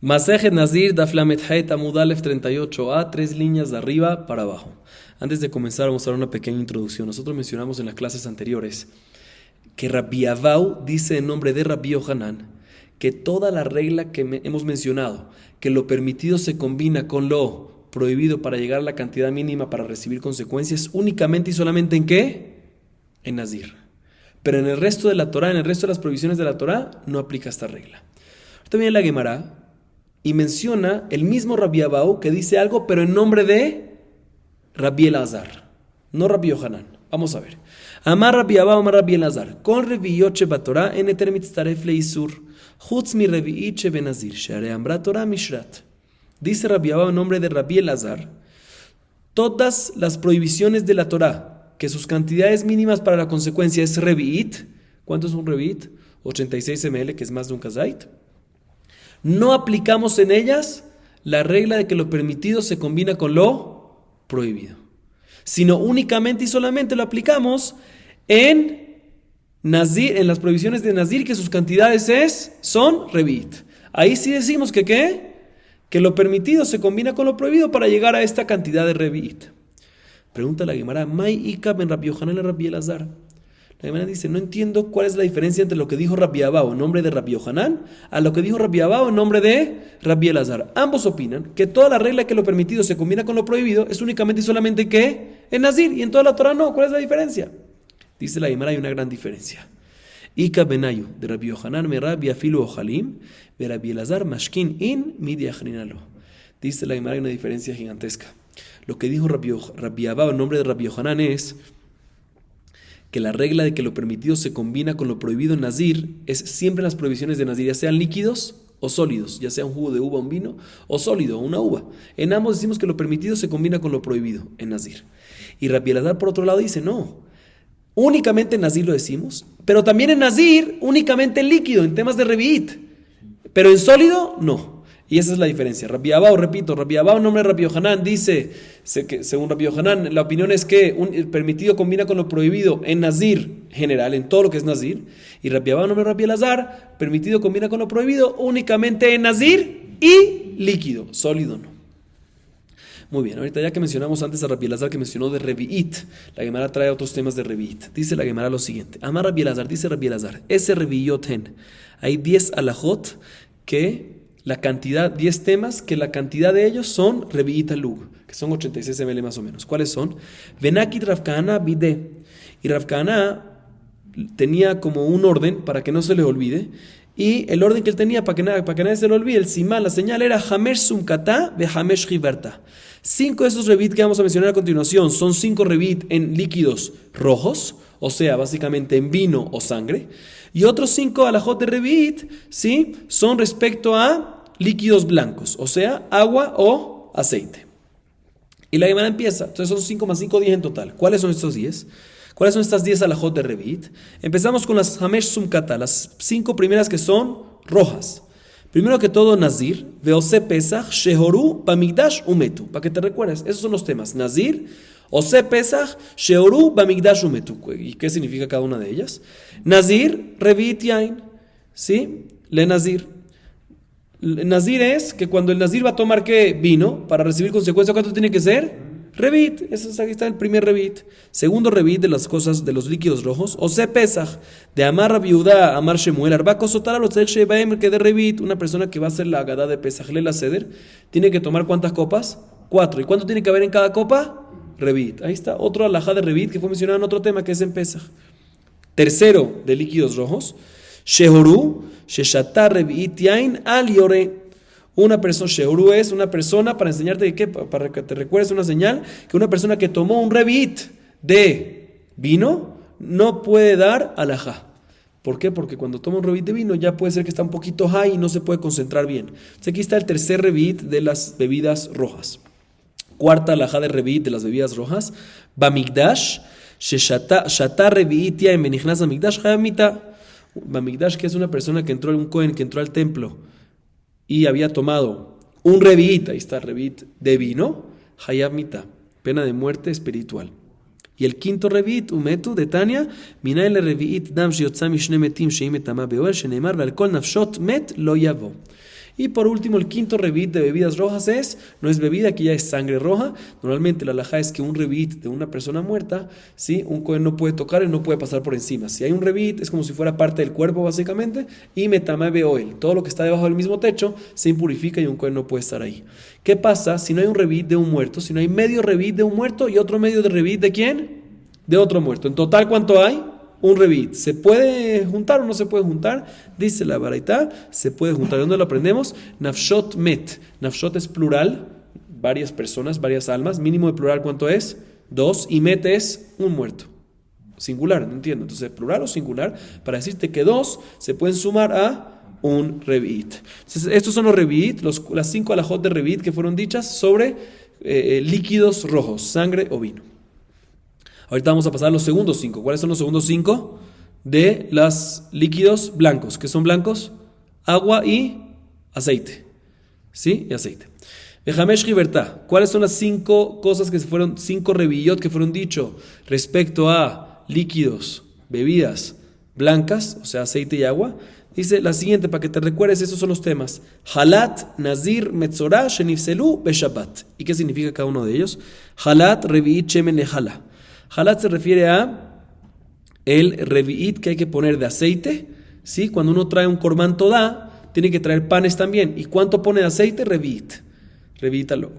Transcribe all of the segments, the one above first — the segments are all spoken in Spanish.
Masejet Nazir Daf Lamed Het Amud Alef 38a, 3 líneas de arriba para abajo. Antes de comenzar vamos a dar una pequeña introducción. Nosotros mencionamos en las clases anteriores que Rabbi Abau dice en nombre de Rabbi Yohanan que toda la regla que hemos mencionado, que lo permitido se combina con lo prohibido para llegar a la cantidad mínima para recibir consecuencias, únicamente y solamente ¿en qué? En Nazir. Pero en el resto de la Torah, en el resto de las prohibiciones de la Torah, no aplica esta regla. Ahorita viene la Gemara y menciona el mismo Rabbi Abau que dice algo, pero en nombre de Rabbi Elazar, no Rabbi Yohanan. Vamos a ver. Amar Rabbi Abau, amar Rabbi Elazar. Con Revi'ot shebatorah en eter mitztaref leisur. Chutz mi Revi'it shebenazir. Sheare amra Torah mishrat. Dice Rabbi Abau en nombre de Rabbi Elazar, todas las prohibiciones de la Torah, que sus cantidades mínimas para la consecuencia es Revi'it. ¿Cuánto es un Revi'it? 86 ml, que es más de un kazait. No aplicamos en ellas la regla de que lo permitido se combina con lo prohibido, sino únicamente y solamente lo aplicamos en Nazir, en las prohibiciones de Nazir, que sus cantidades son Revi'it. Ahí sí decimos que ¿qué? Que lo permitido se combina con lo prohibido para llegar a esta cantidad de Revi'it. Pregunta la Gemara, Mai Ika ben Rabbi Yohanan y Rabbi Elazar. La Gemara dice, no entiendo cuál es la diferencia entre lo que dijo Rabbi Abau en nombre de Rabbi Yohanan a lo que dijo Rabbi Abau en nombre de Rabbi Elazar. Ambos opinan que toda la regla que lo permitido se combina con lo prohibido es únicamente y solamente que en Nazir, y en toda la Torah no. ¿Cuál es la diferencia? Dice la Gemara, hay una gran diferencia. Ika benayu de Rabbi Yohanan me Rabbi afilu ojalim de Rabbi Elazar mashkin in midi achrinalo. Dice la Gemara, hay una diferencia gigantesca. Lo que dijo Rabbi Abau en nombre de Rabbi Yohanan es que la regla de que lo permitido se combina con lo prohibido en Nazir es siempre en las prohibiciones de Nazir, ya sean líquidos o sólidos, ya sea un jugo de uva, un vino, o sólido, una uva. En ambos decimos que lo permitido se combina con lo prohibido en Nazir. Y Rabbi Elazar por otro lado dice, no, únicamente en Nazir lo decimos, pero también en Nazir únicamente en líquido, en temas de Revi'it, pero en sólido no. Y esa es la diferencia. Rabbi Abau, repito, Rabbi Abau en nombre de Rabbi Yohanan dice, que según Rabbi Yohanan, la opinión es que el permitido combina con lo prohibido en Nazir general, en todo lo que es Nazir. Y Rabbi Abau en nombre de Rabbi Elazar, permitido combina con lo prohibido únicamente en Nazir y líquido, sólido no. Muy bien, ahorita ya que mencionamos antes a Rabbi Elazar que mencionó de Revi'it, la Gemara trae otros temas de Revi'it. Dice la Gemara lo siguiente, Amar Rabbi Elazar, dice Rabbi Elazar, ese Revi'yot hen, hay 10 alajot que la cantidad, 10 temas, que la cantidad de ellos son Revi'it alug, que son 86 ml más o menos. ¿Cuáles son? Venakit Rav Kahana bide. Y Rav Kahana tenía como un orden para que no se le olvide. Y el orden que él tenía para que nadie se le olvide, el simán, la señal era Hamesh Sumkata ve Hamesh Chiverta. 5 de esos Revi'it que vamos a mencionar a continuación son 5 Revi'it en líquidos rojos, o sea, básicamente en vino o sangre. Y otros 5 alajot de Revi'it, ¿sí? Son respecto a líquidos blancos, o sea, agua o aceite. Y la Gemara empieza, entonces son 5 más 5, 10 en total. ¿Cuáles son estos 10? ¿Cuáles son estas 10 alajot de Revi'it? Empezamos con las Hamesh Sumkata, las 5 primeras que son rojas. Primero que todo, Nazir, Veose Pesach, Shehoru, Bamigdash, Umetu. Para que te recuerdes, esos son los temas. Nazir, Ose Pesach, Shehoru, Bamigdash, Umetu. ¿Y qué significa cada una de ellas? Nazir, Revi'it Yain, ¿sí? Le Nazir. Nazir es que cuando el Nazir va a tomar ¿qué? Vino, para recibir consecuencia, ¿cuánto tiene que ser? Revi'it, aquí está el primer Revi'it. Segundo Revi'it de las cosas, de los líquidos rojos. Ose Pesach, de Amar Rabbi Yehuda, Amar Shemuel, Arba Kosotara, lo tzedek shebaem, que de Revi'it, una persona que va a hacer la Agadá de Pesach, Lela Seder, tiene que tomar ¿cuántas copas? 4. ¿Y cuánto tiene que haber en cada copa? Revi'it. Ahí está, otro alajá de Revi'it que fue mencionado en otro tema que es en Pesach. Tercero de líquidos rojos, Shehoru, Sheshata Revi'it Yain al Yore. Una persona, Shehoru es una persona, para enseñarte que para que te recuerdes una señal, que una persona que tomó un Revi'it de vino no puede dar alajá. ¿Por qué? Porque cuando toma un Revi'it de vino ya puede ser que está un poquito high y no se puede concentrar bien. Entonces aquí está el tercer Revi'it de las bebidas rojas. Cuarta alajá de Revi'it de las bebidas rojas, Bamigdash, Sheshata Revi'it Yain benichnas Bamigdash Hayamita. Bamigdash, que es una persona que entró, un Cohen que entró al templo y había tomado un Revi'it, ahí está, Revi'it de vino, Hayab Mita, pena de muerte espiritual. Y el quinto Revi'it, Umetu, de Tania, Minael Revi'it Dam Shiotza Mishne Metim Sheim Etama Beoel, Sheneimar Ve'al Kol Nafshot Met Lo Yavo. Y por último, el quinto revit de bebidas rojas no es bebida, aquí ya es sangre roja. Normalmente la halajá es que un revit de una persona muerta, ¿sí? Un cohen no puede tocar y no puede pasar por encima. Si hay un revit, es como si fuera parte del cuerpo básicamente, y metame beoel, todo lo que está debajo del mismo techo se impurifica y un cohen no puede estar ahí. ¿Qué pasa si no hay un revit de un muerto? Si no hay medio revit de un muerto y otro medio de revit de quién? De otro muerto. En total, ¿cuánto hay? Un revit. ¿Se puede juntar o no se puede juntar? Dice la baraita, se puede juntar. ¿De dónde lo aprendemos? Nafshot met. Nafshot es plural, varias personas, varias almas. Mínimo de plural, ¿cuánto es? 2. Y met es un muerto. Singular, no entiendo. Entonces, plural o singular, para decirte que 2 se pueden sumar a un revit. Entonces, estos son los revit, las 5 alajot de revit que fueron dichas sobre líquidos rojos, sangre o vino. Ahorita vamos a pasar a los segundos 5. ¿Cuáles son los segundos 5? De los líquidos blancos. ¿Qué son blancos? Agua y aceite. ¿Sí? Y aceite. Bejamesh Libertad. ¿Cuáles son las 5 cosas que fueron, 5 revillot que fueron dicho respecto a líquidos, bebidas blancas, o sea, aceite y agua? Dice la siguiente, para que te recuerdes, esos son los temas. Halat, Nazir, Metzorah, Shenifselu, Beshabbat. ¿Y qué significa cada uno de ellos? Halat, Revi'it, Shemen, Lehala. Halat se refiere a el revi'it que hay que poner de aceite, ¿sí? Cuando uno trae un korban todá, tiene que traer panes también. ¿Y cuánto pone de aceite? Revi'it. Revi'ítalo.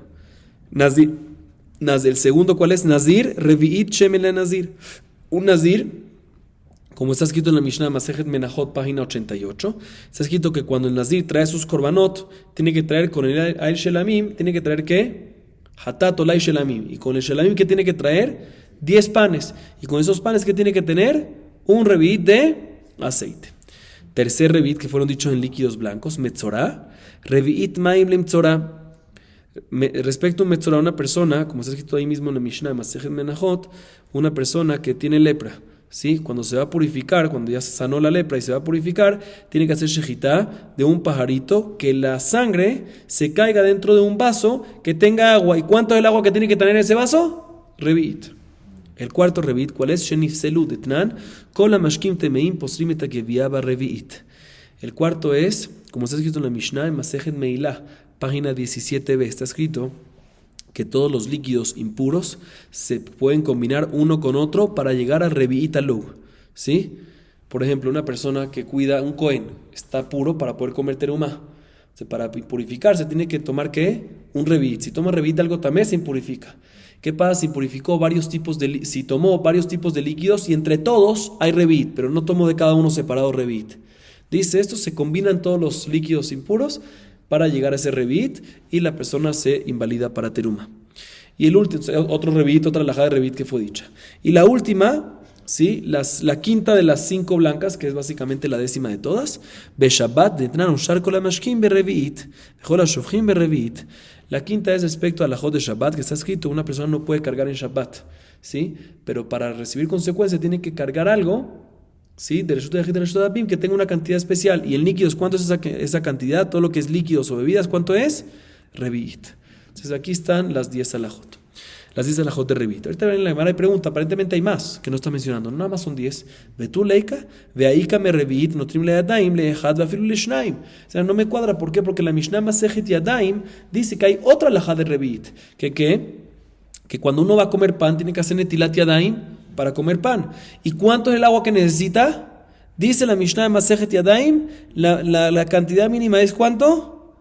Nazir. El segundo, ¿cuál es? Nazir, revi'it, shemen le nazir. Un nazir, como está escrito en la Mishnah Masejet Menachot, página 88, está escrito que cuando el nazir trae sus korbanot, tiene que traer con el Ail Shelamim, tiene que traer ¿qué? Hatat olay Shelamim. Y con el Shelamim, ¿qué tiene que traer? 10 panes. Y con esos panes, ¿qué tiene que tener? Un revit de aceite. Tercer revit que fueron dichos en líquidos blancos, Metzorah. Revi'it maim lemtzorah. Respecto a un Metzorah, una persona, como está escrito ahí mismo en la Mishnah de Masejet Menachot, una persona que tiene lepra, ¿sí? Cuando se va a purificar, cuando ya se sanó la lepra y se va a purificar, tiene que hacer shejitá de un pajarito, que la sangre se caiga dentro de un vaso que tenga agua. ¿Y cuánto es el agua que tiene que tener ese vaso? Revit. El cuarto revit, ¿cuál es? Shenifselu detnan, kola mashkim temeim posrim et hageviaba revi'it. El cuarto es, como está escrito en la Mishnah, en Masejet Meilah, página 17b, está escrito que todos los líquidos impuros se pueden combinar uno con otro para llegar a revi'it alu, ¿sí? Por ejemplo, una persona que cuida un cohen está puro para poder comer terumá. O sea, para purificarse tiene que tomar ¿qué? Un revit. Si toma revit de algo también se impurifica. ¿Qué pasa si purificó si tomó varios tipos de líquidos y entre todos hay revit, pero no tomó de cada uno separado revit? Dice, esto se combinan todos los líquidos impuros para llegar a ese revit y la persona se invalida para teruma. Y el último, otro revit, otra alajá de revit que fue dicha. Y la última, ¿sí? La quinta de las 5 blancas, que es básicamente la 10ª de todas, Beshabbat detnan ushar kol hamashkim berevit, vechol hashofchim berevit. La quinta es respecto a la Jod de Shabbat, que está escrito, una persona no puede cargar en Shabbat, ¿sí? Pero para recibir consecuencias tiene que cargar algo, ¿sí? De Reshut Yahid, de Reshut Abim, que tenga una cantidad especial. Y el líquidos, ¿cuánto es esa cantidad? Todo lo que es líquidos o bebidas, ¿cuánto es? Revit. Entonces aquí están las 10 alajot. Las 10 alajot de Revit. Ahorita ven la Gemara y pregunta, aparentemente hay más que no está mencionando. Nada más son 10. Vetu leika, veaika me Revit, notrim le yadaim, le echad vafilu le shnaim. O sea, no me cuadra. ¿Por qué? Porque la Mishnah Masejet Yadaim dice que hay otra alajá de Revit. Que cuando uno va a comer pan, tiene que hacer netilat yadaim para comer pan. ¿Y cuánto es el agua que necesita? Dice la Mishnah Masejet Yadaim, la cantidad mínima es ¿cuánto?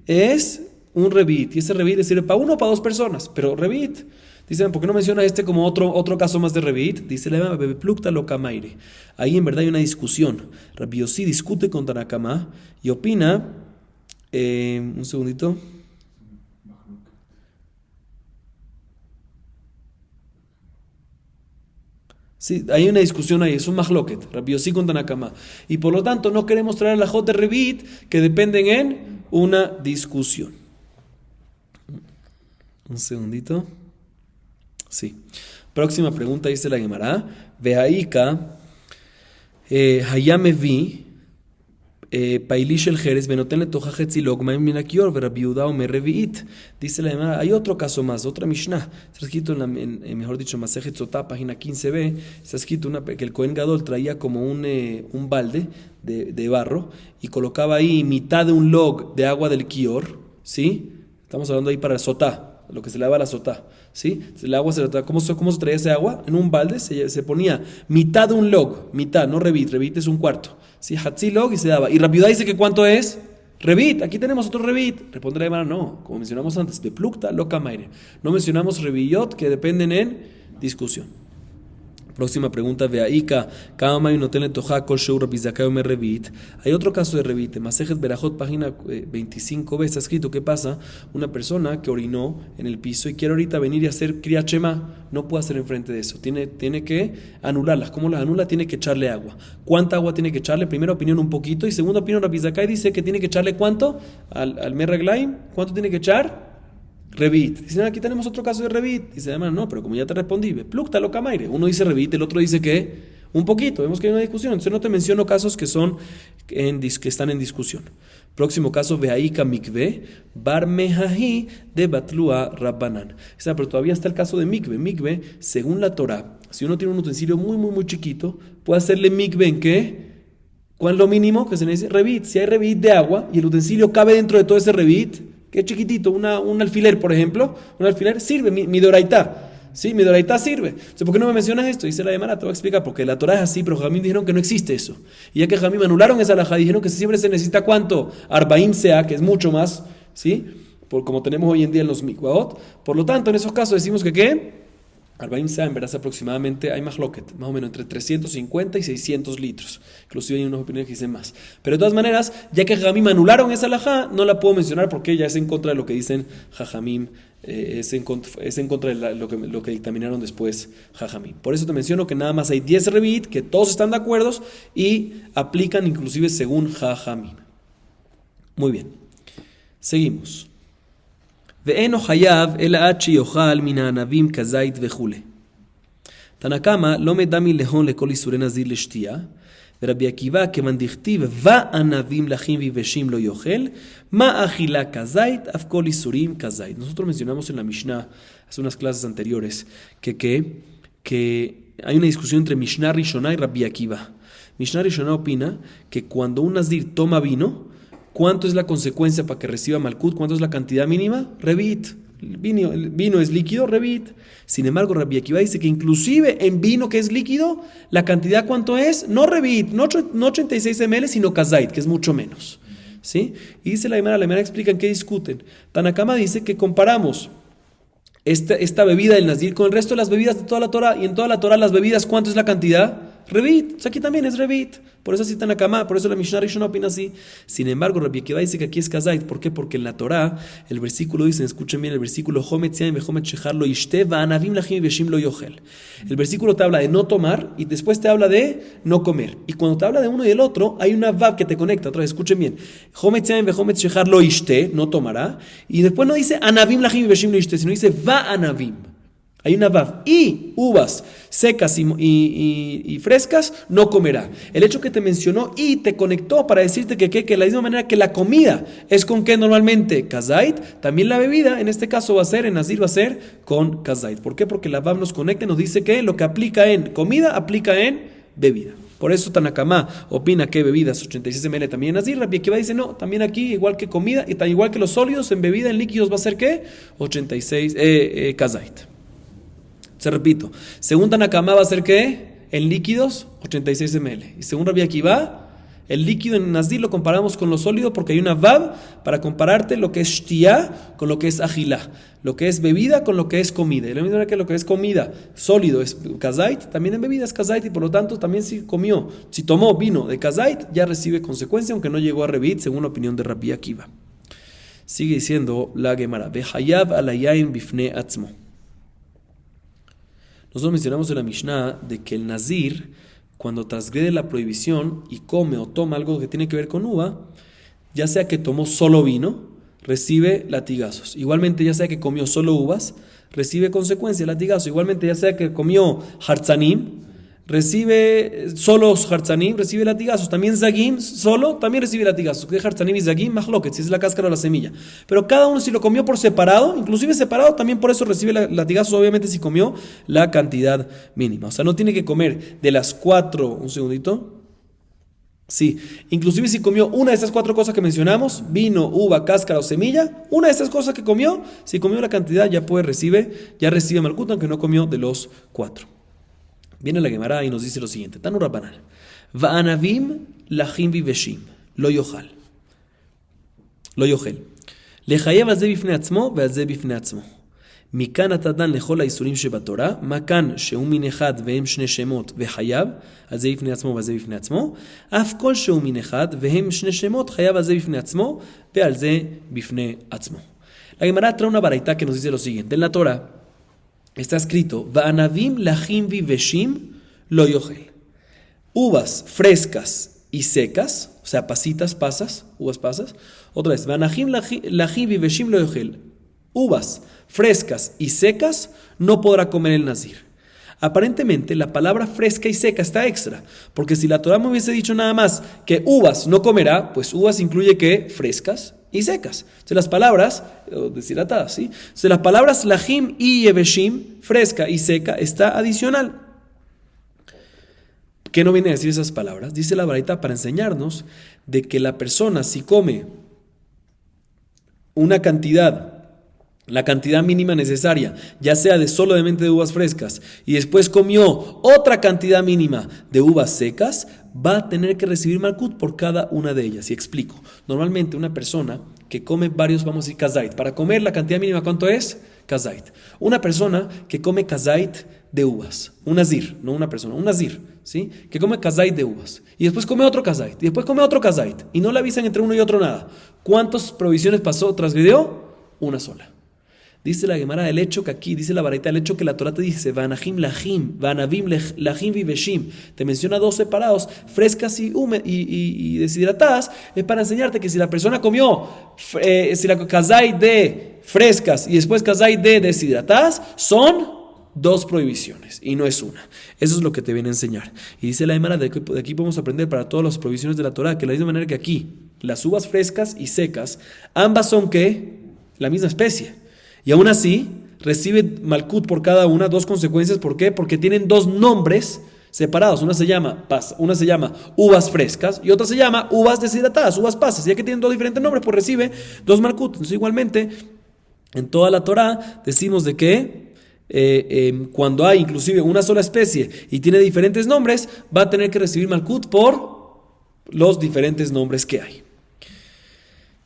Es un revit, y ese revit le sirve para 1 o para 2 personas, pero revit. Dicen, ¿por qué no menciona este como otro caso más de revit? Dice la Bebe Plukta lo Kamaire. Ahí en verdad hay una discusión. Rabbi Yossi discute con Tanakama y opina, un segundito. Sí, hay una discusión ahí, es un mahloket, Rabbi Yossi con Tanakama. Y por lo tanto no queremos traer la Jot de revit que dependen en una discusión. Un segundito. Sí. Próxima pregunta dice la Gemara. Veaika, hayamevi, Pailish el Jerez, Benotene Tojajetzilog, Maim Minakior, Verabiuda o Merreviit. Dice la Gemara, hay otro caso más, otra Mishnah. Está escrito mejor dicho, Masejet Sotá, página 15b. Está escrito que el Cohen Gadol traía como un balde de barro y colocaba ahí mitad de un log de agua del Kior, ¿sí? Estamos hablando ahí para el Sotá, lo que se lava la Sotá, ¿sí? El agua ¿cómo se traía ese agua? En un balde se ponía mitad de un log, mitad, no revit es un cuarto. Sí, Hatzilog y se daba. Y Rabiudá dice que ¿cuánto es? Revit, aquí tenemos otro revit. Responde la hermana, no, como mencionamos antes, de plukta, loca maire. No mencionamos revillot que dependen en discusión. Próxima pregunta, Veaika, Kama y Notene Toja, Kol Sheur Rabizakayo me Revit. Hay otro caso de Revit, Masejet Berajot, página 25b, está escrito, ¿qué pasa? Una persona que orinó en el piso y quiere ahorita venir y hacer Kriyat Shema, no puede hacer enfrente de eso, tiene que anularlas. ¿Cómo las anula? Tiene que echarle agua. ¿Cuánta agua tiene que echarle? Primera opinión, un poquito, y segunda opinión, Rabizakayo dice que tiene que echarle ¿cuánto? Al Merreglaim, ¿cuánto tiene que echar? Revit. Dicen, aquí tenemos otro caso de Revit. Dice, además, no, pero como ya te respondí, plukta loca maire. Uno dice Revit, el otro dice que un poquito. Vemos que hay una discusión. Entonces no te menciono casos que están en discusión. Próximo caso, Veaika Mikve, Bar Mejahi de Batlua Rabbanan. Pero todavía está el caso de Mikve. Mikve, según la Torah, si uno tiene un utensilio muy, muy, muy chiquito, puede hacerle Mikve en qué? ¿Cuál es lo mínimo que se le dice? Revit. Si hay Revit de agua y el utensilio cabe dentro de todo ese Revit, que es chiquitito, un alfiler, por ejemplo, un alfiler sirve, mi doraitá, ¿sí? Mi doraitá sirve. Entonces, ¿por qué no me mencionas esto? Dice la Gemara, te voy a explicar, porque la Torah es así, pero Jamín dijeron que no existe eso. Y ya que Jamín anularon esa alajá, dijeron que siempre se necesita ¿cuánto? Arbaim sea, que es mucho más, ¿sí? Como tenemos hoy en día en los mikvaot. Por lo tanto, en esos casos decimos que ¿qué? Arbaim sea, en verdad, aproximadamente, hay mahloket, más o menos entre 350 y 600 litros. Inclusive hay unas opiniones que dicen más. Pero de todas maneras, ya que Jajamim anularon esa alajá, no la puedo mencionar porque ya es en contra de lo que dicen Jajamim, es en contra de lo que dictaminaron después Jajamim. Por eso te menciono que nada más hay 10 revit, que todos están de acuerdo y aplican inclusive según Jajamim. Muy bien. Seguimos. ואינו חייב אלא עד שיאכל מן הענבים כזית וכולי. תנא קמא לא מדמי להון לכל איסורי נזיר לשתייה, ורבי עקיבא כיוון דכתיב וענבים לחים ויבשים לא יאכל, מה אכילה כזית אף כל איסורים כזית. Nosotros mencionamos en la Mishnah hace unas clases anteriores que hay una discusión entre Mishnah Rishoná y Rabbi Akiva. Mishnah Rishoná opina que cuando un nazir toma vino, ¿cuánto es la consecuencia para que reciba Malkut? ¿Cuánto es la cantidad mínima? Revit. El vino es líquido, Revit. Sin embargo, Rabbi Akiva dice que inclusive en vino que es líquido, la cantidad ¿cuánto es? No Revit, no 86 ml, sino Kazait, que es mucho menos. ¿Sí? Y dice la Gemara explica en qué discuten. Tanna Kama dice que comparamos esta bebida del Nazir con el resto de las bebidas de toda la Torah, y en toda la Torah las bebidas, ¿cuánto es la cantidad? Revit, o sea, aquí también es Revit, por eso citan a Kamá, por eso la Mishnah Rishon opina así. Sin embargo, Rabbi Akiva dice que aquí es Kazait. ¿Por qué? Porque en la Torah el versículo dice, escuchen bien el versículo, Homet Tziayim veHomet Shechar lo Yishte va'anavim lachim veshim lo yochel. El versículo te habla de no tomar y después te habla de no comer. Y cuando te habla de uno y del otro, hay una vav que te conecta. Otra vez, escuchen bien, Homet Tziayim veHomet Shechar lo Yishte, no tomará, y después no dice anavim lachim veshim lo Yishte, sino dice va'anavim. Hay una vav. Y uvas secas y frescas no comerá. El hecho que te mencionó y te conectó para decirte que de la misma manera que la comida es con que normalmente kazait, también la bebida en este caso va a ser, en Nazir va a ser con kazait. ¿Por qué? Porque la vav nos conecta y nos dice que lo que aplica en comida aplica en bebida. Por eso Tanna Kamá opina que bebidas 86 ml también en Nazir. Rabbi Akiva dice no, también aquí igual que comida y tan igual que los sólidos en bebida, en líquidos va a ser ¿qué? 86 kazait. Se repito, según Tanna Kamá va a ser ¿qué? En líquidos, 86 ml. Y según Rabbi Akiva, el líquido en Nazir lo comparamos con lo sólido porque hay una vav para compararte lo que es shtiá con lo que es agilá, lo que es bebida con lo que es comida. Y la misma manera que lo que es comida sólido es kazait, también en bebida es kazait, y por lo tanto también si tomó vino de kazait, ya recibe consecuencia, aunque no llegó a revit, según la opinión de Rabbi Akiva. Sigue diciendo la Gemara, vehayav alayain bifne atzmo. Nosotros mencionamos en la Mishnah de que el Nazir, cuando transgrede la prohibición y come o toma algo que tiene que ver con uva, ya sea que tomó solo vino, recibe latigazos. Igualmente, ya sea que comió solo uvas, recibe consecuencias, latigazos. Igualmente, ya sea que comió hartzanim, recibe solo hartzanim, recibe latigazos. También zagim, solo, también recibe latigazos. ¿Qué hartzanim y zagim? Mahloket, si es la cáscara o la semilla. Pero cada uno si lo comió por separado, inclusive separado, también por eso recibe latigazos, obviamente si comió la cantidad mínima. O sea, no tiene que comer de las 4, un segundito. Sí, inclusive si comió una de estas 4 cosas que mencionamos, vino, uva, cáscara o semilla, una de estas cosas que comió, si comió la cantidad ya recibe malkut, aunque no comió de los 4. Viene la Gemara y nos dice lo siguiente: Tanu Rabbanan, Va'anavim lachim viveshim, lo yochel. Lechayev al ze bifnei atzmo ve'al ze bifnei atzmo. מכאן אתה דן לכל האיסורים שבתורה, מה כאן שהוא מין אחד והם שני שמות וחייב, על זה בפני עצמו ועל זה בפני עצמו, אף כל שהוא מין אחד והם שני שמות חייב על זה בפני עצמו ועל זה בפני עצמו. La Gemara trae una baraita que nos dice lo siguiente: en la Torah está escrito, Va'anavim lachim viveshim lo yochel. Uvas frescas y secas, o sea, pasitas, pasas, uvas pasas. Otra vez, Va'anavim lachim viveshim lo yochel. Uvas frescas y secas no podrá comer el nazir. Aparentemente la palabra fresca y seca está extra, porque si la Torah me hubiese dicho nada más que uvas no comerá, pues uvas incluye que frescas y secas. Entonces las palabras, deshidratadas, ¿sí? Entonces las palabras lachim y yeveshim, fresca y seca, está adicional. ¿Qué no viene a decir esas palabras? Dice la baraita para enseñarnos de que la persona si come una cantidad, la cantidad mínima necesaria, ya sea de solamente de uvas frescas, y después comió otra cantidad mínima de uvas secas, va a tener que recibir malkut por cada una de ellas. Y explico. Normalmente una persona que come varios, vamos a decir, kazait, para comer la cantidad mínima, ¿cuánto es? Kazait. Una persona que come kazait de uvas, un nazir, no una persona, un nazir, ¿sí? Que come kazait de uvas, y después come otro kazait, y después come otro kazait, y no le avisan entre uno y otro nada. ¿Cuántas provisiones pasó, transgredió? Una sola. Dice la Gemara el hecho que aquí, dice la baraita, el hecho que la Torah te dice, Vanahim lachim, Vanavim lachim viveshim, te menciona 2 separados, frescas y deshidratadas, es para enseñarte que si la persona comió si la kazai de frescas y después kazai de deshidratadas, son 2 prohibiciones y no es una. Eso es lo que te viene a enseñar. Y dice la Gemara, de aquí podemos aprender para todas las prohibiciones de la Torah, que de la misma manera que aquí, las uvas frescas y secas, ambas son ¿qué? La misma especie. Y aún así, recibe malkut por cada una, 2 consecuencias. ¿Por qué? Porque tienen 2 nombres separados. Una se llama uvas frescas y otra se llama uvas deshidratadas, uvas pasas. Ya que tienen 2 diferentes nombres, pues recibe 2 malkut. Entonces, igualmente, en toda la Torah decimos de que cuando hay inclusive una sola especie y tiene diferentes nombres, va a tener que recibir malkut por los diferentes nombres que hay.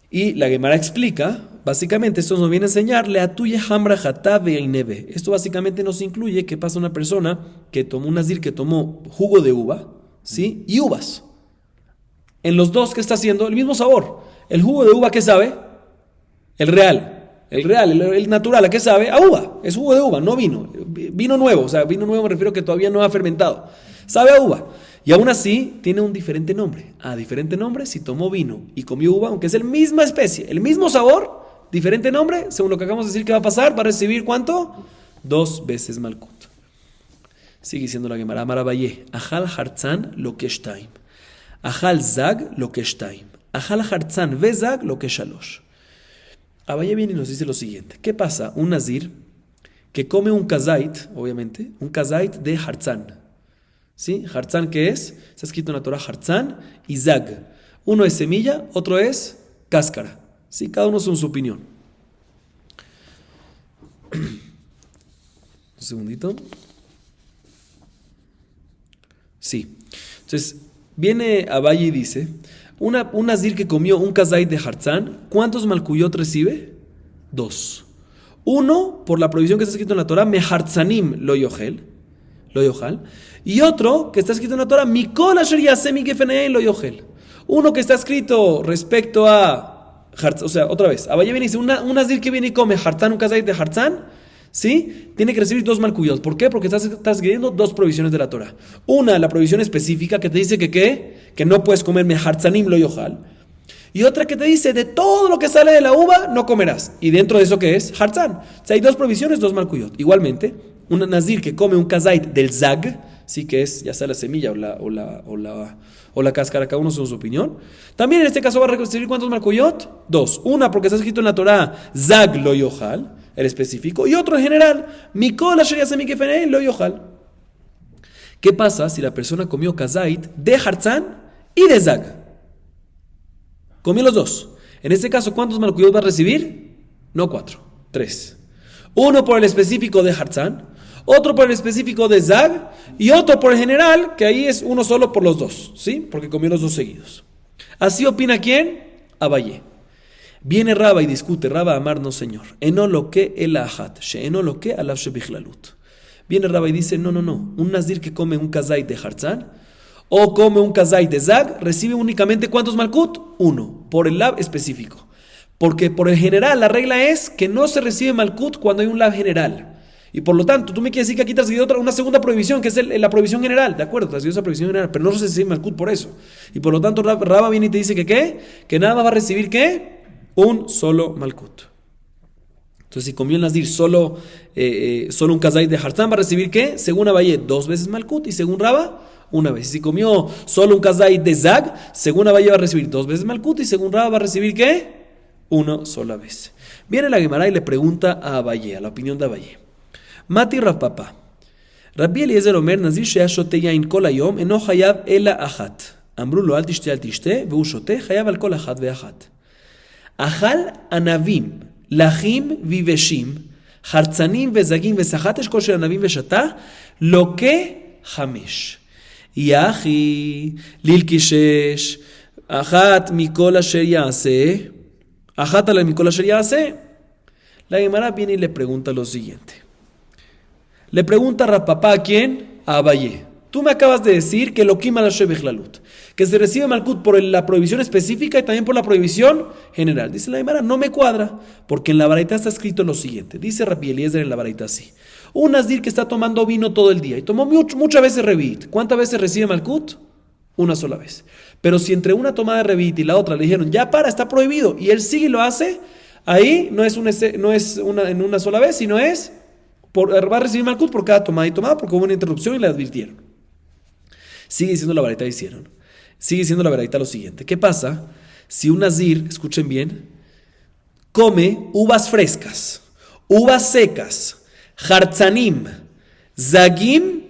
Y la Gemara explica, básicamente esto nos viene a enseñarle a tuya hamra jatabe y neve. Esto básicamente nos incluye que pasa una persona que tomó un nazir, que tomó jugo de uva, ¿sí? Y uvas. En los 2, ¿qué está haciendo? El mismo sabor. El jugo de uva, ¿qué sabe? El natural, ¿a qué sabe? A uva. Es jugo de uva, no vino. Vino nuevo, o sea, vino nuevo me refiero que todavía no ha fermentado. Sabe a uva. Y aún así tiene un diferente nombre. Diferente nombre si tomó vino y comió uva, aunque es la misma especie, el mismo sabor, diferente nombre, según lo que acabamos de decir que va a pasar, va a recibir ¿cuánto? 2 veces malkut. Sigue diciendo la Gemara, Marabayé, Ajal hartzan lo que shtaim, Ajal zag lo que shtaim, Ajal hartzan ve zag lo que shalosh. Abayé viene y nos dice lo siguiente: ¿qué pasa? Un nazir que come un kazait, obviamente, un kazait de hartzan. ¿Sí? Hartzan, ¿qué es? Está escrito en la Torah hartzan y zag. Uno es semilla, otro es cáscara. ¿Sí? Cada uno según su opinión. Un segundito. Sí. Entonces, viene Abaye y dice, un nazir que comió un kazait de hartzan, ¿cuántos malkuyot recibe? 2. Uno, por la prohibición que está escrito en la Torah, me hartzanim lo yochel, y otro que está escrito en la Torah, mikol asher yaseh migefenein lo yochel. Uno que está escrito respecto a, o sea, otra vez, Abaye viene y dice, un nazir que viene y come hartzan, un kazait de hartzan, ¿sí? Tiene que recibir 2 malkuyot. ¿Por qué? Porque estás escribiendo 2 prohibiciones de la Torah. Una, la prohibición específica que te dice que no puedes comerme hartzanim lo yochel. Y otra que te dice, de todo lo que sale de la uva, no comerás. Y dentro de eso, ¿qué es? Hartzan. O sea, hay 2 prohibiciones, 2 malkuyot. Igualmente, un nazir que come un kazait del zag, sí que es ya sea la semilla o la cáscara, cada uno según su opinión. También en este caso va a recibir ¿cuántos malkuyot? 2. Una porque está escrito en la Torah, Zag lo yohal, el específico, y otro en general, Mikol asher yaseh mikefenei lo yohal. ¿Qué pasa si la persona comió kazait de hartzán y de Zag? Comió los dos. En este caso, ¿cuántos malkuyot va a recibir? No 4, 3. Uno por el específico de hartzán, otro por el específico de Zag y otro por el general, que ahí es uno solo por los dos, ¿sí? Porque comió los dos seguidos. Así opina ¿quién? Abayé. Viene Raba y discute, Raba Amar, no señor. Eno lo que el ahat, she'eno lo que alav shebihlalut. Viene Raba y dice, no. Un nazir que come un kazait de hartzán o come un kazait de Zag recibe únicamente ¿cuántos malkut? 1, por el lab específico. Porque por el general la regla es que no se recibe malkut cuando hay un lab general. Y por lo tanto, tú me quieres decir que aquí te has seguido una segunda prohibición, que es la prohibición general. De acuerdo, te has seguido esa prohibición general, pero no se recibe malkut por eso. Y por lo tanto, Raba viene y te dice que ¿qué? Que nada más va a recibir ¿qué? Un solo malkut. Entonces, si comió el nazir solo un kazait de hartzán, va a recibir ¿qué? Según Abayé, 2 veces malkut, y según Raba, 1 vez. Y si comió solo un kazait de Zag, según Abayé va a recibir 2 veces malkut, y según Raba va a recibir ¿qué? 1 sola vez. Viene la Gemara y le pregunta a Abayé, a la opinión de Abayé. Mati Rav Papa. Rabbi Eliezer Omer Nazir shea shote yain kol hayom eno chayav ela achat. Amru lo al tishte והוא שותה חייב על כל אחת ואחת. אכל ענבים, לחים ויבשים, חרצנים וזגים וסחט אשכול של ענבים ושתה, לוקה 5. יחי ללקישש, אחת מכל אשר יעשה, אחת עליהם מכל אשר יעשה. La Gemara viene y le pregunta lo siguiente. Le pregunta a Rapapá ¿a quién? A Abayé. Tú me acabas de decir que lo quima la shebehlalut, que se recibe malkut por la prohibición específica y también por la prohibición general. Dice la Gemara, no me cuadra, porque en la baraita está escrito lo siguiente. Dice Rabbi Eliezer en la baraita así. Un nazir que está tomando vino todo el día y tomó muchas veces revit. ¿Cuántas veces recibe malkut? 1 sola vez. Pero si entre una tomada de revit y la otra le dijeron, ya está prohibido, y él sigue y lo hace, ahí no es en una sola vez, sino va a recibir malkut por cada tomada y tomada porque hubo una interrupción y le advirtieron. Sigue diciendo la baraita lo siguiente. ¿Qué pasa si un nazir, escuchen bien, come uvas frescas, uvas secas, hartzanim, zagim,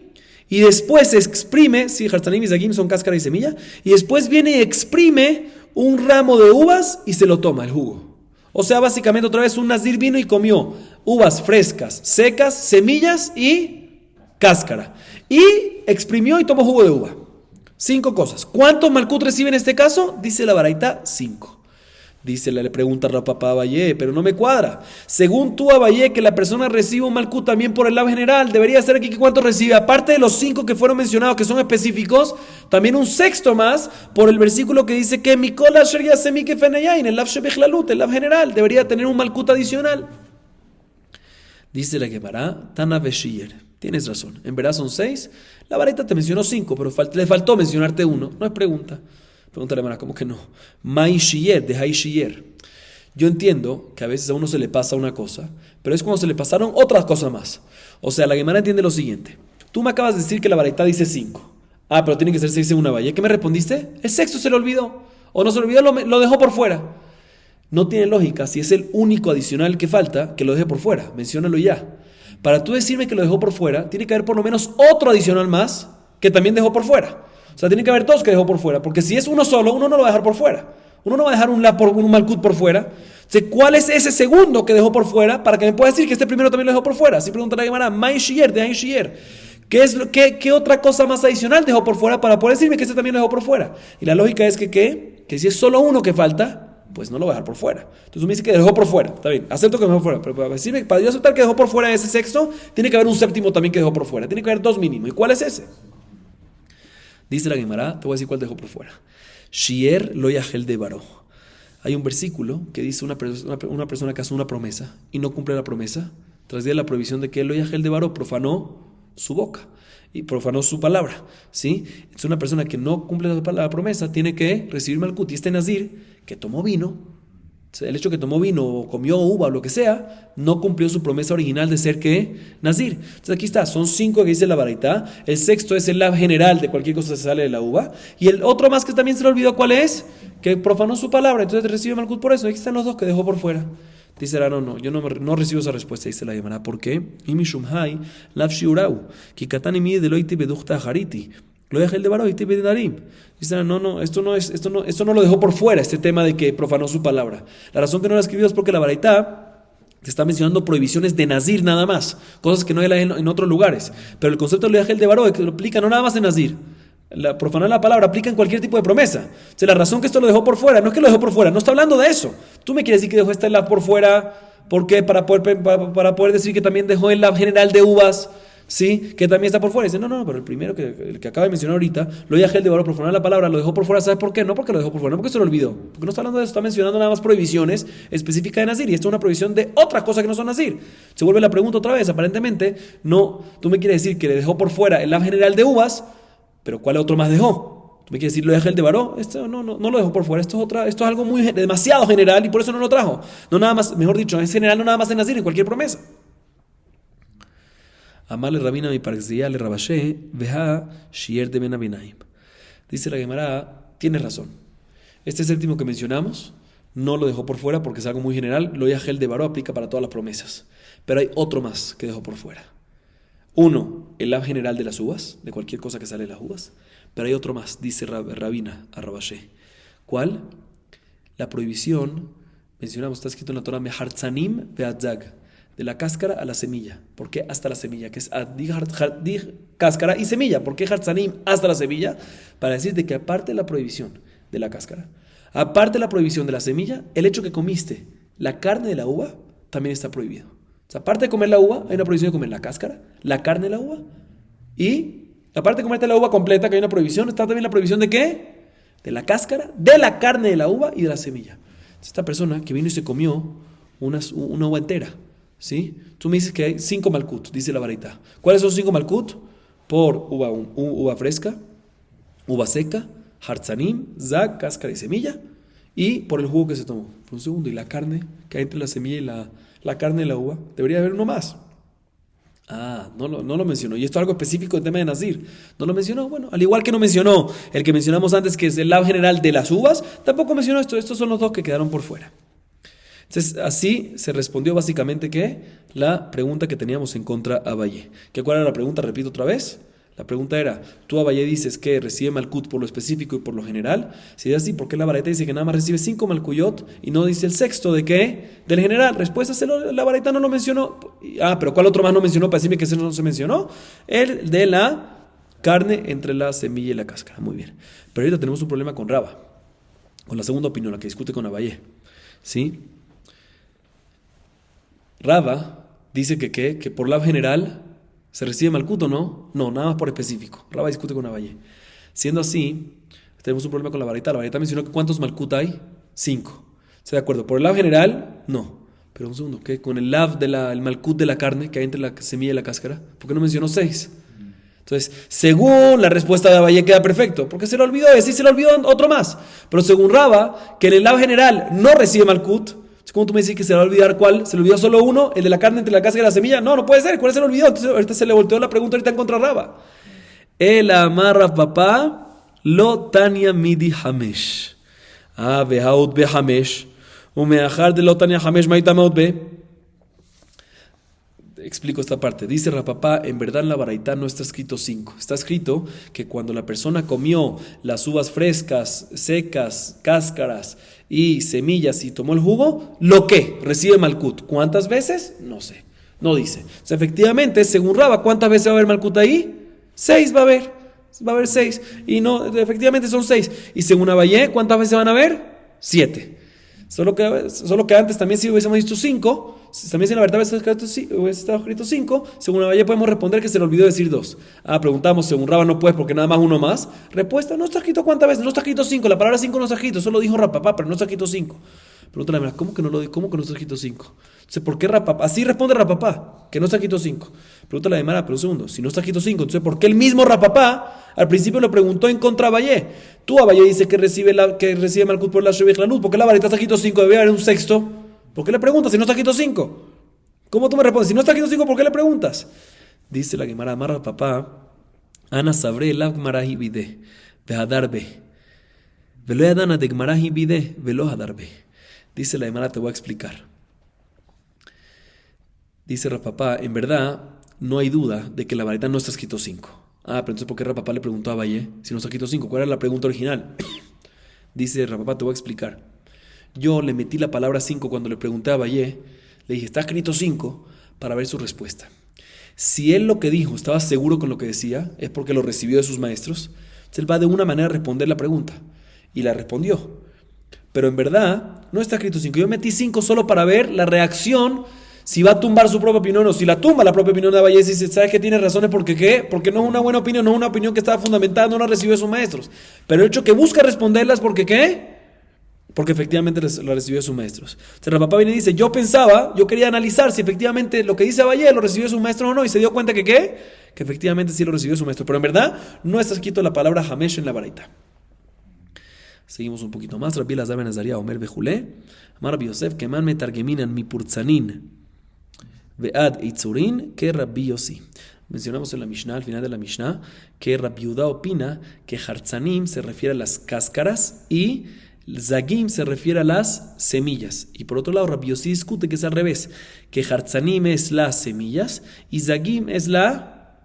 y después exprime, sí, hartzanim y zagim son cáscara y semilla, y después viene y exprime un ramo de uvas y se lo toma, el jugo? O sea, básicamente otra vez un nazir vino y comió uvas frescas, secas, semillas y cáscara. Y exprimió y tomó jugo de uva. 5 cosas. ¿Cuánto malkut recibe en este caso? Dice la baraita, 5. Le pregunta a Papá Abayé, pero no me cuadra. Según tú, Abayé, que la persona recibe un malkut también por el lado general, debería ser aquí que cuánto recibe. Aparte de los 5 que fueron mencionados, que son específicos, también un sexto más por el versículo que dice que Mikol asher yaseh mikefeneyain, el lav shebihlalut, el lav general, debería tener un malkut adicional. Dice la Gemara, Tana Veshiyer. Tienes razón, en verdad son 6. La baraita te mencionó 5, pero le faltó mencionarte 1. No es pregunta. Pregúntale a la Gemara, ¿cómo que no? Mai shiyer, de hai shiyer. Yo entiendo que a veces a uno se le pasa una cosa, pero es cuando se le pasaron otras cosas más. O sea, la Gemara entiende lo siguiente. Tú me acabas de decir que la baraita dice 5. Pero tiene que ser 6 en una valla. ¿Qué me respondiste? El sexto se le olvidó. O no se le olvidó, lo dejó por fuera. No tiene lógica, si es el único adicional que falta, que lo deje por fuera. Menciónalo ya. Para tú decirme que lo dejó por fuera, tiene que haber por lo menos otro adicional más que también dejó por fuera. O sea, tiene que haber 2 que dejó por fuera. Porque si es uno solo, uno no lo va a dejar por fuera. Uno no va a dejar un malkut por fuera. O sea, ¿cuál es ese segundo que dejó por fuera para que me pueda decir que este primero también lo dejó por fuera? Así pregunta la Gemara, Mai shiyer, de Ain shiyer. ¿Qué otra cosa más adicional dejó por fuera para poder decirme que este también lo dejó por fuera? Y la lógica es que si es solo uno que falta, pues no lo voy a dejar por fuera. Entonces tú me dices que dejó por fuera. Está bien, acepto que dejó por fuera. Pero para yo aceptar que dejó por fuera ese sexto, tiene que haber un séptimo también que dejó por fuera. Tiene que haber 2 mínimo. ¿Y cuál es ese? Dice la Gemara, te voy a decir cuál dejó por fuera. Shier lo yahel de baró. Hay un versículo que dice una persona que hace una promesa y no cumple la promesa, tras de la prohibición de que lo yahel de baró profanó su boca y profanó su palabra, ¿sí? Entonces una persona que no cumple la promesa tiene que recibir malkut. Y este nazir que tomó vino El hecho que tomó vino o comió uva o lo que sea, no cumplió su promesa original de ser ¿qué? Nazir. Entonces aquí está, son 5 que dice la baraita. El sexto es el lav general de cualquier cosa que sale de la uva. Y el otro más que también se le olvidó, ¿cuál es? Que profanó su palabra, entonces recibe malkut por eso. Aquí están los dos que dejó por fuera. Dice la no, yo no recibo esa respuesta, dice la Gemara. ¿Por qué? Imishumhai lav shiurau, kikatani mi deloiti beduchta hariti. Lo deja el de Baró y te Darim. Dice, esto no lo dejó por fuera, este tema de que profanó su palabra. La razón que no la escribió es porque la Baraitá te está mencionando prohibiciones de Nazir nada más, cosas que no hay en otros lugares. Pero el concepto de el de Baró que lo aplica no nada más en Nazir. Profanar la palabra aplica en cualquier tipo de promesa. O sea, la razón que esto lo dejó por fuera, no es que lo dejó por fuera, no está hablando de eso. Tú me quieres decir que dejó este lab por fuera, ¿por qué? Para poder decir que también dejó el lab general de uvas. Sí, que también está por fuera. Dice, no, pero el primero el que acaba de mencionar ahorita, lo dejó el de Baró profanar la palabra, lo dejó por fuera. ¿Sabes por qué? No porque lo dejó por fuera, no porque se lo olvidó. Porque no está hablando de eso, está mencionando nada más prohibiciones específicas de Nazir. Y esto es una prohibición de otra cosa que no son Nazir. Se vuelve la pregunta otra vez. Aparentemente, no, tú me quieres decir que le dejó por fuera el lab general de uvas, pero ¿cuál otro más dejó? Tú me quieres decir, lo dejó el de Baró. Esto no lo dejó por fuera. Esto es algo demasiado general y por eso no lo trajo. No nada más, mejor dicho, es general, no nada más en Nazir, en cualquier promesa. Amarle Rabina mi parexia le rabashe veja shier de benabinaim. Dice la Gemara, tienes razón. Este séptimo que mencionamos no lo dejó por fuera porque es algo muy general. Lo yajel de Baró aplica para todas las promesas. Pero hay otro más que dejó por fuera. Uno, el lab general de las uvas, de cualquier cosa que sale de las uvas. Pero hay otro más, dice Rabina a Rabashe. ¿Cuál? La prohibición, mencionamos, está escrito en la Torah, mehartzanim ve'adzag. De la cáscara a la semilla. ¿Por qué hasta la semilla? Que es cáscara y semilla. ¿Por qué hartzanim hasta la semilla? Para decirte que aparte de la prohibición de la cáscara, aparte de la prohibición de la semilla, el hecho que comiste la carne de la uva también está prohibido. O sea, aparte de comer la uva, hay una prohibición de comer la cáscara, la carne de la uva, y aparte de comerte la uva completa, que hay una prohibición, está también la prohibición de ¿qué? De la cáscara, de la carne de la uva y de la semilla. Esta persona que vino y se comió una uva entera, ¿sí? Tú me dices que hay 5 malkut, dice la baraita. ¿Cuáles son 5 malkut? Por uva fresca, uva seca, hartzanim, zag, cáscara y semilla, y por el jugo que se tomó. Por un segundo, y la carne que hay entre la semilla y la carne de la uva, debería haber uno más. No lo mencionó. Y esto es algo específico del tema de Nazir. No lo mencionó. Bueno, al igual que no mencionó el que mencionamos antes, que es el lab general de las uvas, tampoco mencionó esto. Estos son los dos que quedaron por fuera. Entonces, así se respondió básicamente que la pregunta que teníamos en contra a Abayé. ¿Cuál era la pregunta? Repito otra vez. La pregunta era, tú Abayé dices que recibe malkut por lo específico y por lo general. Si es así, ¿por qué la baraita dice que nada más recibe 5 malkuyot y no dice el sexto de qué? Del general. Respuesta, la baraita no lo mencionó. Pero ¿cuál otro más no mencionó para decirme que ese no se mencionó? El de la carne entre la semilla y la cáscara. Muy bien. Pero ahorita tenemos un problema con Raba, con la segunda opinión, la que discute con Abayé. ¿Sí? Raba dice que por la general se recibe malkut o no. No, nada más por específico. Raba discute con Abayé. Siendo así, tenemos un problema con la baraita. La baraita mencionó que ¿cuántos malkut hay? 5. ¿Está de acuerdo? Por el lab general, no. Pero un segundo, ¿qué? Con el lab el malkut de la carne que hay entre la semilla y la cáscara, ¿por qué no mencionó 6? Entonces, según la respuesta de Abayé queda perfecto, porque se le olvidó decir, se le olvidó otro más. Pero según Raba, que en el lab general no recibe malkut, ¿cómo tú me dices que se le va a olvidar cuál? ¿Se le olvidó solo uno? ¿El de la carne entre la cáscara y la semilla? No puede ser. ¿Cuál se le olvidó? Entonces ahorita se le volteó la pregunta ahorita en contra Raba. El amarra papá lo tania midi hamesh. Behaut be hamesh. Umeajar de lo tania hamesh maita maut be. Explico esta parte. Dice Rapapá, en verdad en la baraita no está escrito 5. Está escrito que cuando la persona comió las uvas frescas, secas, cáscaras y semillas y tomó el jugo, ¿lo qué? Recibe malkut. ¿Cuántas veces? No sé. No dice. O sea, efectivamente, según Raba, ¿cuántas veces va a haber malkut ahí? 6 va a haber. Va a haber 6. Y no, efectivamente son 6. Y según Abayé, ¿cuántas veces van a haber? 7. Solo que antes también si hubiésemos dicho 5, también si en la verdad hubiese estado escrito 5, según Abayé podemos responder que se le olvidó decir 2. Preguntamos, según Raba no puedes porque nada más uno más. Respuesta, no está escrito cuántas veces, no está escrito 5, la palabra 5 no está escrito, solo dijo Rapapá, pero no está escrito 5. Pregunta la Gemara, ¿cómo que no está escrito 5? Entonces, ¿por qué Rapapá? Así responde Rapapá, que no está escrito 5. Pregunta la Gemara, pero un segundo, si no está escrito 5, entonces ¿por qué el mismo Rapapá al principio lo preguntó en contra a Abayé? Tú Abayé dice que recibe Malkut por la Shevich la luz, ¿por qué la varita está escrito 5? Debe haber un sexto. ¿Por qué le preguntas si no está escrito 5? ¿Cómo tú me respondes? Si no está escrito 5, ¿por qué le preguntas? Dice la Gemara, Amar Rapapá, Ana sabré la Gemara hibide, vehadarbe. Velo yadana de Gemara hibide, velo hadarbe. Dice la Gemara, te voy a explicar. Dice Rapapá, en verdad, no hay duda de que la varita no está escrito 5. Pero entonces, ¿por qué Rapapá le preguntó a Abayé si no está escrito 5? ¿Cuál era la pregunta original? Dice Rapapá, te voy a explicar. Yo le metí la palabra 5 cuando le pregunté a Abayé. Le dije, está escrito 5 para ver su respuesta. Si él lo que dijo estaba seguro con lo que decía, es porque lo recibió de sus maestros. Entonces él va de una manera a responder la pregunta. Y la respondió. Pero en verdad, no está escrito 5. Yo metí 5 solo para ver la reacción, si va a tumbar su propia opinión o si la tumba la propia opinión de Abayé. Y dice, ¿sabes que tiene razones? ¿Por qué? Porque no es una buena opinión, no es una opinión que estaba fundamentada, no la recibió de sus maestros. Pero el hecho que busca responderlas, ¿porque qué? Porque efectivamente la recibió de sus maestros. Entonces el papá viene y dice, yo quería analizar si efectivamente lo que dice Abayé lo recibió de sus maestros o no, y se dio cuenta que ¿qué? Que efectivamente sí lo recibió de su maestro. Pero en verdad no está escrito la palabra Hamesh en la baraita. Seguimos un poquito más. Rabbi Elazar ben Azaria Omer Bejulé, Amar Rabbi Yosef, Keman metargeminan mi purzanin ve'ad itzurin que Rabbi Yossi. Mencionamos en la Mishnah, al final de la Mishnah, que Rabbi Yehuda opina que Hartzanim se refiere a las cáscaras y Zagim se refiere a las semillas. Y por otro lado, Rabbi Yossi discute que es al revés, que Hartzanim es las semillas y Zagim es la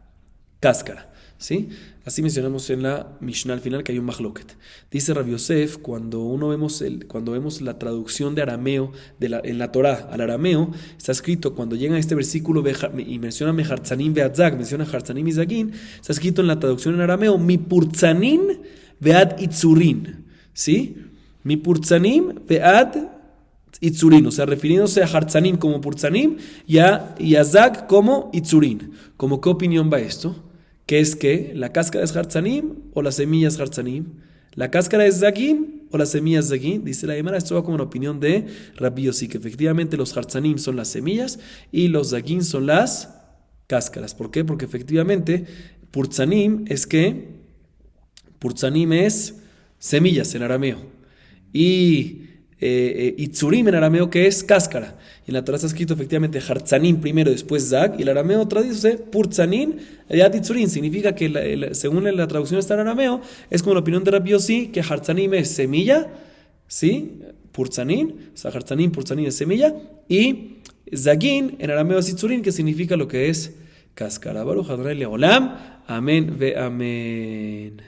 cáscara. ¿Sí? Así mencionamos en la Mishnah al final que hay un mahloket. Dice Rabbi Yosef, cuando vemos la traducción de arameo en la Torah al arameo, está escrito, cuando llega a este versículo y menciona Mehartzanim ve'adzag, menciona Hartzanim y Zagim, está escrito en la traducción en arameo, mi purzanim ve'ad itzurin. ¿Sí? Mi purzanim ve'ad itzurin, o sea, refiriéndose a Hartzanim como purzanim y a Zag como itzurin. ¿Cómo qué opinión va esto? ¿Qué es que la cáscara es Hartzanim o la semilla es Hartzanim? ¿La cáscara es Zagim o la semilla es Zagim? Dice la Gemara, esto va como la opinión de Rabbi Yossi, que efectivamente los Hartzanim son las semillas y los Zagim son las cáscaras. ¿Por qué? Porque efectivamente Purzanim es semillas en arameo y Itzurim en arameo, que es cáscara. Y en la Torah está escrito efectivamente Hartzanim primero, después Zag, y el arameo traduce Purzanim, Yad Itzurim. Significa que según la traducción está en arameo, es como la opinión de Rabbi Yossi, que Hartzanim es semilla, ¿sí? Purzanim, o sea, Hartzanim, Purzanim es semilla, y Zagin en arameo es Itzurim, que significa lo que es cáscara. Baruch Adonai Leolam, amén ve amén.